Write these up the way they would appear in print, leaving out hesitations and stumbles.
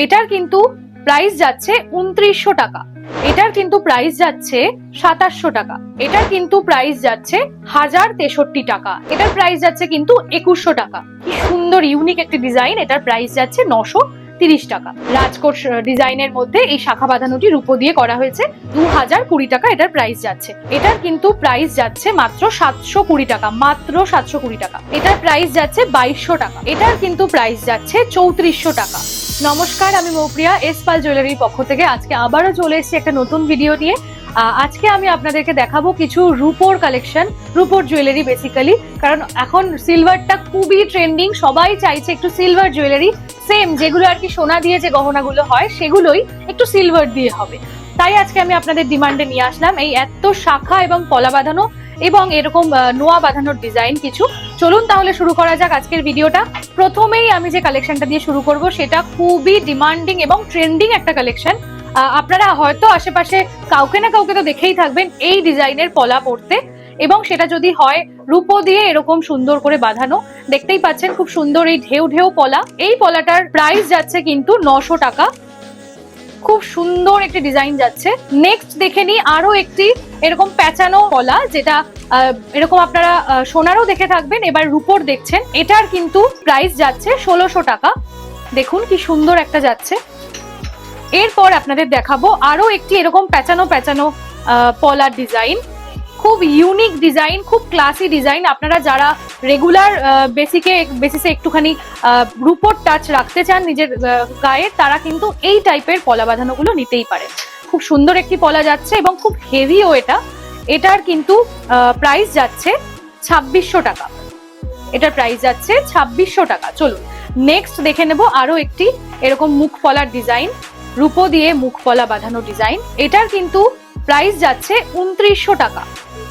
এটার কিন্তু প্রাইস যাচ্ছে 2900 টাকা। এটার কিন্তু প্রাইস যাচ্ছে 2700 টাকা। এটার কিন্তু প্রাইস যাচ্ছে 1063 টাকা। এটার প্রাইস যাচ্ছে কিন্তু 2100 টাকা। কি সুন্দর ইউনিক একটি ডিজাইন। এটার প্রাইস যাচ্ছে 930 টাকা। রাজকোট ডিজাইনের মধ্যে এই শাখা বাঁধানোটি রূপো দিয়ে করা হয়েছে। 2020 টাকা এটার প্রাইস যাচ্ছে। এটার কিন্তু প্রাইস যাচ্ছে মাত্র 720 টাকা। মাত্র 720 টাকা। এটার প্রাইস যাচ্ছে 2200 টাকা। এটার কিন্তু প্রাইস যাচ্ছে 3400 টাকা। নমস্কার, আমি মৌপ্রিয়া, এস পাল জুয়েলারির পক্ষ থেকে আজকে আবারও চলে এসেছি একটা নতুন ভিডিও নিয়ে। আজকে আমি আপনাদেরকে দেখাবো কিছু রূপোর কালেকশন, রূপোর জুয়েলারি বেসিক্যালি, কারণ এখন সিলভারটা খুবই ট্রেন্ডিং। সবাই চাইছে একটু সিলভার জুয়েলারি, সেম যেগুলো আর কি সোনা দিয়ে যে গহনাগুলো হয় সেগুলোই একটু সিলভার দিয়ে হবে। তাই আজকে আমি আপনাদের ডিমান্ডে নিয়ে আসলাম এই এত শাখা এবং পলা বাঁধানো এবং এরকম নোয়া বাঁধানোর ডিজাইন কিছু। চলুন তাহলে শুরু করা যাক আজকের ভিডিওটা। প্রথমেই আমি যে কালেকশনটা দিয়ে শুরু করব সেটা খুবই ডিমান্ডিং এবং ট্রেন্ডিং একটা কালেকশন। আপনারা হয়তো আশেপাশে কাউকে না কাউকে তো দেখেই থাকবেন এই ডিজাইনের পলা পরতে, এবং সেটা যদি হয় রূপো দিয়ে এরকম সুন্দর করে বাঁধানো। দেখতেই পাচ্ছেন খুব সুন্দর এই ঢেউ ঢেউ পলা। এই পলাটার প্রাইস যাচ্ছে কিন্তু 900 টাকা। খুব সুন্দর একটি ডিজাইন যাচ্ছে। নেক্সট দেখে নিই আরো একটি এরকম প্যাঁচানো পলা, যেটা এরকম আপনারা সোনারও দেখে থাকবেন, এবার রূপোর দেখছেন। এটার কিন্তু প্রাইস যাচ্ছে 1600 টাকা। দেখুন কি সুন্দর একটা যাচ্ছে। এরপর আপনাদের দেখাবো আরো একটি এরকম প্যাঁচানো প্যাঁচানো পলার ডিজাইন। খুব ইউনিক ডিজাইন, খুব ক্লাসি ডিজাইন। আপনারা যারা রেগুলার বেসিসে একটুখানি রূপোর টাচ রাখতে চান নিজের গায়ে, তারা কিন্তু এই টাইপের পলা বাঁধানোগুলো নিতেই পারেন। খুব সুন্দর একটি পলা যাচ্ছে এবং খুব হেভিও এটা। এটার কিন্তু প্রাইস যাচ্ছে 2600 টাকা। এটার প্রাইস যাচ্ছে 2600 টাকা। চলুন নেক্সট দেখে নেব আরো একটি এরকম মুখ পলার ডিজাইন, রূপো দিয়ে মুখ পলা বাঁধানো ডিজাইন। এটার কিন্তু প্রাইস যাচ্ছে 2900 টাকা।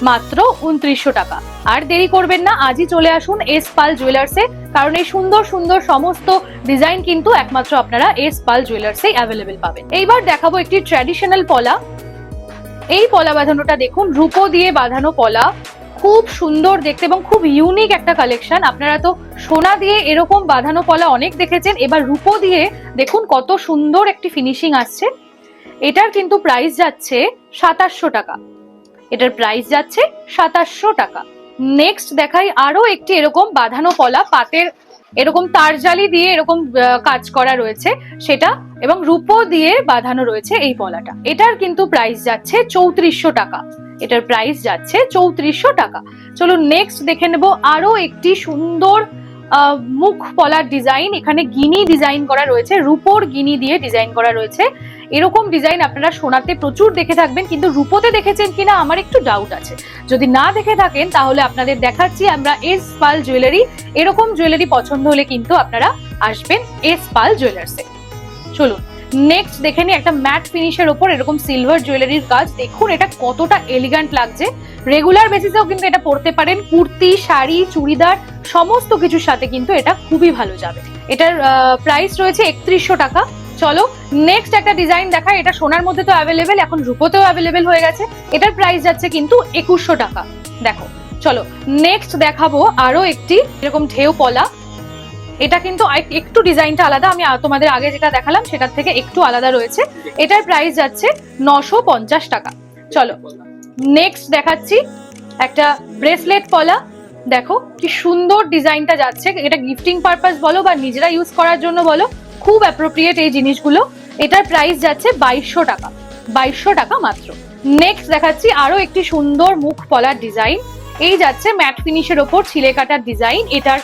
মাত্র 2900 টাকা। আর দেরি করবেন না, আজই চলে আসুন এস পাল জুয়েলার্সে, কারণ এই সুন্দর সুন্দর সমস্ত ডিজাইন কিন্তু একমাত্র আপনারা এস পাল জুয়েলার্সেই অ্যাভেলেবেল পাবেন। এইবার দেখাবো একটি ট্র্যাডিশনাল পলা। এই পলা বাঁধানোটা দেখুন, রূপো দিয়ে বাঁধানো পলা, খুব সুন্দর দেখতে এবং খুব ইউনিক একটা কালেকশন। আপনারা তো সোনা দিয়ে এরকম বাঁধানো পলা অনেক দেখেছেন, এবার রূপো দিয়ে দেখুন কত সুন্দর একটি ফিনিশিং আসছে। এটার কিন্তু প্রাইস যাচ্ছে 2700 টাকা। এটার প্রাইস যাচ্ছে 2700 টাকা। নেক্সট দেখাই আরো একটি এরকম বাঁধানো পলা, পাতের এরকম তারজালি দিয়ে এরকম কাজ করা রয়েছে সেটা, এবং রূপো দিয়ে বাঁধানো রয়েছে এই পলাটা। এটার কিন্তু প্রাইস যাচ্ছে 3400 টাকা। এটার প্রাইস যাচ্ছে 3400 টাকা। চলো নেক্সট দেখে নেব আরো একটি সুন্দর মুখ পলার ডিজাইন। এখানে গিনি ডিজাইন করা রয়েছে, রূপোর গিনি দিয়ে ডিজাইন করা রয়েছে। এরকম ডিজাইন আপনারা সোনাতে প্রচুর দেখে থাকবেন, কিন্তু রূপোতে দেখেছেন কিনা আমার একটু ডাউট আছে। যদি না দেখে থাকেন তাহলে আপনাদের দেখাচ্ছি আমরা এস পাল জুয়েলারি। এরকম জুয়েলারি পছন্দ হলে কিন্তু আপনারা আসবেন এস পাল জুয়েলার্সে। চলুন নেক্সট দেখে নিই একটা ম্যাট ফিনিশের ওপর এরকম সিলভার জুয়েলারির কাজ। দেখুন এটা কতটা এলিগ্যান্ট লাগছে। রেগুলার বেসিসেও কিন্তু এটা পরতে পারেন, কুর্তি, শাড়ি, চুড়িদার সমস্ত কিছুর সাথে কিন্তু এটা খুবই ভালো যাবে। এটার প্রাইস রয়েছে 3100 টাকা। চলো নেক্সট একটা ডিজাইন দেখা। এটা সোনার মধ্যে তো অ্যাভেলেবেল, এখন রূপোতেও অ্যাভেলেবেল হয়ে গেছে। এটার প্রাইস যাচ্ছে কিন্তু 2100 টাকা। দেখো চলো নেক্সট দেখাবো আরো একটি এরকম ঢেউ পলা। এটা কিন্তু একটু ডিজাইনটা আলাদা, আমি তোমাদের আগে যেটা দেখালাম সেটার থেকে একটু আলাদা রয়েছে। এটার প্রাইস যাচ্ছে 950 টাকা। চলো নেক্সট দেখাচ্ছি একটা ব্রেসলেট পলা। দেখো কি সুন্দর ডিজাইনটা যাচ্ছে। এটা গিফটিং পারপাস বলো বা নিজেরা ইউজ করার জন্য বলো, খুব অ্যাপ্রোপ্রিয়েট এই জিনিসগুলো। এটার প্রাইস যাচ্ছে 2200 টাকা। 2200 টাকা মাত্র। নেক্সট দেখাচ্ছি আরো একটি সুন্দর মুখ পলার ডিজাইন। এই যাচ্ছে ম্যাট ফিনিশের ওপর ছিলে কাটার ডিজাইন। এটার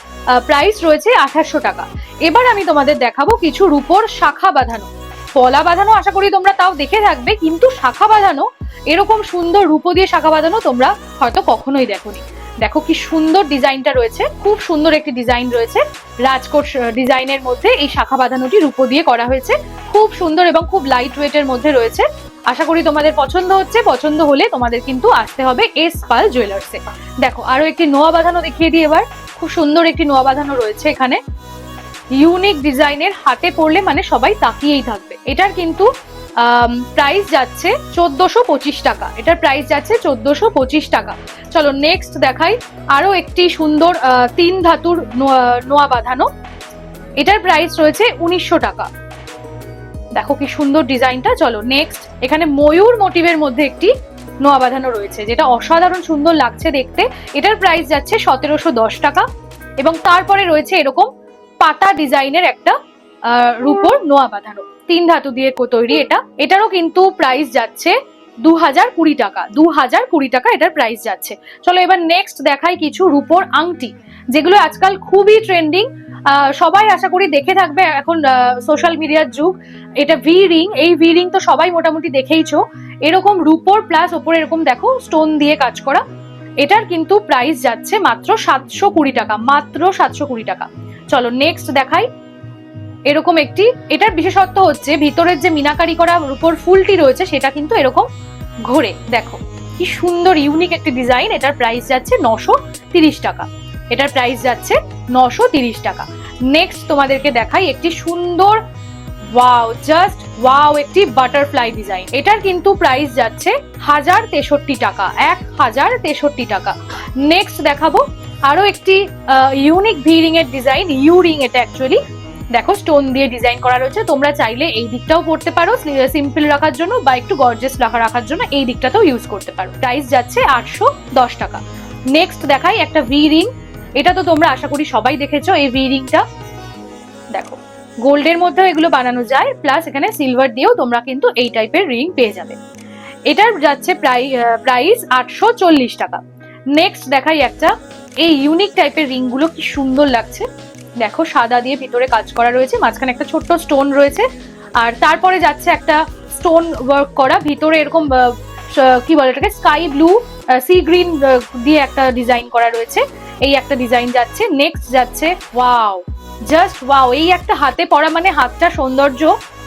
প্রাইস রয়েছে 2800 টাকা। এবার আমি তোমাদের দেখাবো কিছু রূপোর শাখা বাঁধানো পলা বাঁধানো। আশা করি তোমরা তাও দেখে থাকবে, কিন্তু শাখা বাঁধানো এরকম সুন্দর রূপো দিয়ে শাখা বাঁধানো তোমরা হয়তো কখনোই দেখোনি। দেখো কি সুন্দর ডিজাইনটা রয়েছে, খুব সুন্দর একটি ডিজাইন রয়েছে। রাজকোট ডিজাইনের মধ্যে এই শাখা বাঁধানোটি রূপো দিয়ে করা হয়েছে। খুব সুন্দর এবং খুব লাইট ওয়েটের মধ্যে রয়েছে। আশা করি তোমাদের পছন্দ হচ্ছে। পছন্দ হলে তোমাদের কিন্তু আসতে হবে এস পাল জুয়েলার্সে। দেখো আরো একটি নোয়া বাঁধানো দেখিয়ে দিই এবার। খুব সুন্দর একটি নোয়া বাঁধানো রয়েছে এখানে, ইউনিক ডিজাইনের। হাতে পরলে মানে সবাই তাকিয়েই থাকবে। এটার কিন্তু প্রাইস যাচ্ছে 1425 টাকা। এটার প্রাইস যাচ্ছে 1425 টাকা। চলো নেক্সট দেখাই আরো একটি সুন্দর 3 ধাতুর নোয়া বাঁধানো। এটার প্রাইস রয়েছে 1900 টাকা। দেখো কি সুন্দর ডিজাইনটা। চলো নেক্সট, এখানে ময়ূর মোটিভের মধ্যে একটি নোয়া বাঁধানো রয়েছে, যেটা অসাধারণ সুন্দর লাগছে দেখতে। এটার প্রাইস যাচ্ছে 1710 টাকা। এবং তারপরে রয়েছে এরকম পাতা ডিজাইনের একটা রূপোর নোয়া বাঁধানো, 3 ধাতু দিয়ে তৈরি এটা। এটারও কিন্তু প্রাইস যাচ্ছে 2020 টাকা। 2020 টাকা এটার প্রাইস যাচ্ছে। চলো এবার নেক্সট দেখাই কিছু রূপোর আংটি, যেগুলো আজকাল খুবই ট্রেন্ডিং। সবাই আশা করি দেখে থাকবে, এখন সোশ্যাল মিডিয়ার যুগ। এটা ভি রিং, এই ভি রিং তো সবাই মোটামুটি দেখেইছো। এরকম রূপোর প্লাস ওপরে এরকম দেখো স্টোন দিয়ে কাজ করা। এটার কিন্তু প্রাইস যাচ্ছে মাত্র 720 টাকা, মাত্র 720 টাকা। চলো নেক্সট দেখাই এরকম একটি। এটার বিশেষত্ব হচ্ছে ভিতরের যে মিনাকারি করা রূপোর ফুলটি রয়েছে সেটা কিন্তু এরকম ঘোরে। দেখো কি সুন্দর ইউনিক একটি ডিজাইন। এটার প্রাইস যাচ্ছে 930 টাকা। এটার প্রাইস যাচ্ছে 930 টাকা। নেক্সট তোমাদেরকে দেখাই একটি সুন্দর, ওয়াও, জাস্ট ওয়াও, একটি বাটারফ্লাই ডিজাইন। এটার কিন্তু প্রাইস যাচ্ছে 1063 টাকা, 1063 টাকা। নেক্সট দেখাবো আরো একটি ইউনিক ভি রিং এর ডিজাইন, ইউ রিং এটা অ্যাকচুয়ালি। দেখো স্টোন দিয়ে ডিজাইন করা রয়েছে। তোমরা চাইলে এই দিকটাও পড়তে পারো সিম্পল রাখার জন্য, বা একটু গর্জিয়াস রাখার জন্য এই দিকটাতেও ইউজ করতে পারো। প্রাইস যাচ্ছে 810 টাকা। নেক্সট দেখাই একটা ভি রিং। এটা তো তোমরা আশা করি সবাই দেখেছো। এই ভি রিংটা দেখো গোল্ডের মধ্যেও এগুলো বানানো যায়, প্লাস এখানে সিলভার দিয়েও তোমরা কিন্তু এই টাইপের রিং পেয়ে যাবে। এটার যাচ্ছে প্রাইস 840 টাকা। নেক্সট দেখাই একটা, এই ইউনিক টাইপের রিং গুলো কি সুন্দর লাগছে। দেখো সাদা দিয়ে ভিতরে কাজ করা রয়েছে, মাঝখানে একটা ছোট্ট স্টোন রয়েছে, আর তারপরে যাচ্ছে একটা স্টোন ওয়ার্ক করা, ভিতরে এরকম কি বলে এটাকে, স্কাই ব্লু সি গ্রিন দিয়ে একটা ডিজাইন করা রয়েছে। এই একটা ডিজাইন যাচ্ছে। নেক্সট যাচ্ছে, ওয়াও, জাস্ট ওয়াও, এই একটা হাতে পরা মানে হাতটা সৌন্দর্য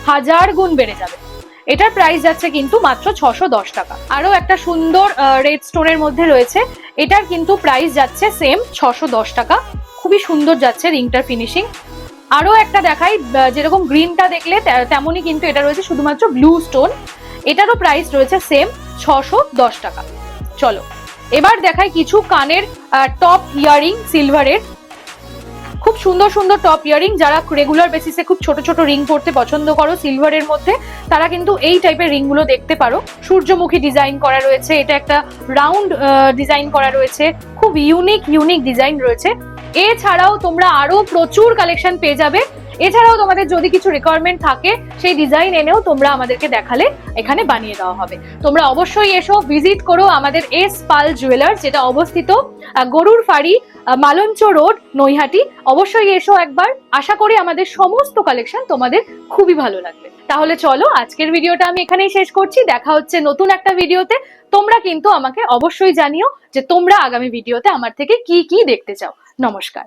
1000 গুণ বেড়ে যাবে। এটার প্রাইস যাচ্ছে কিন্তু মাত্র 610 টাকা। আরো একটা সুন্দর রেড স্টোনের মধ্যে রয়েছে, এটার কিন্তু প্রাইস যাচ্ছে সেম 610 টাকা। খুবই সুন্দর যাচ্ছে রিংটার ফিনিশিং। আরো একটা দেখাই, যেরকম গ্রিনটা দেখলে তেমনই কিন্তু এটা রয়েছে শুধুমাত্র ব্লু স্টোন। এটারও প্রাইস রয়েছে সেম 610 টাকা। চলো এবার দেখাই কিছু কানের টপ ইয়ারিং সিলভারের। খুব সুন্দর সুন্দর টপ ইয়ারিং। যারা রেগুলার বেসিসে খুব ছোট ছোট রিং পরতে পছন্দ করো সিলভারের মধ্যে, তারা কিন্তু এই টাইপের রিং গুলো দেখতে পারো। সূর্যমুখী ডিজাইন করা রয়েছে, এটা একটা রাউন্ড ডিজাইন করা রয়েছে, খুব ইউনিক ইউনিক ডিজাইন রয়েছে। এছাড়াও তোমরা আরো প্রচুর কালেকশন পেয়ে যাবে। এছাড়াও তোমাদের যদি কিছু রিকোয়ারমেন্ট থাকে সেই ডিজাইন এনেও তোমরা আমাদেরকে দেখালে এখানে বানিয়ে দেওয়া হবে। তোমরা অবশ্যই এসো, ভিজিট করো আমাদের এস পাল জুয়েলার্স, যেটা অবস্থিত গরুর ফাড়ি, মালঞ্চ রোড, নৈহাটি। অবশ্যই এসো একবার। আশা করি আমাদের সমস্ত কালেকশন তোমাদের খুবই ভালো লাগবে। তাহলে চলো আজকের ভিডিওটা আমি এখানেই শেষ করছি। দেখা হচ্ছে নতুন একটা ভিডিওতে। তোমরা কিন্তু আমাকে অবশ্যই জানিও যে তোমরা আগামী ভিডিওতে আমার থেকে কি কি দেখতে চাও। নমস্কার।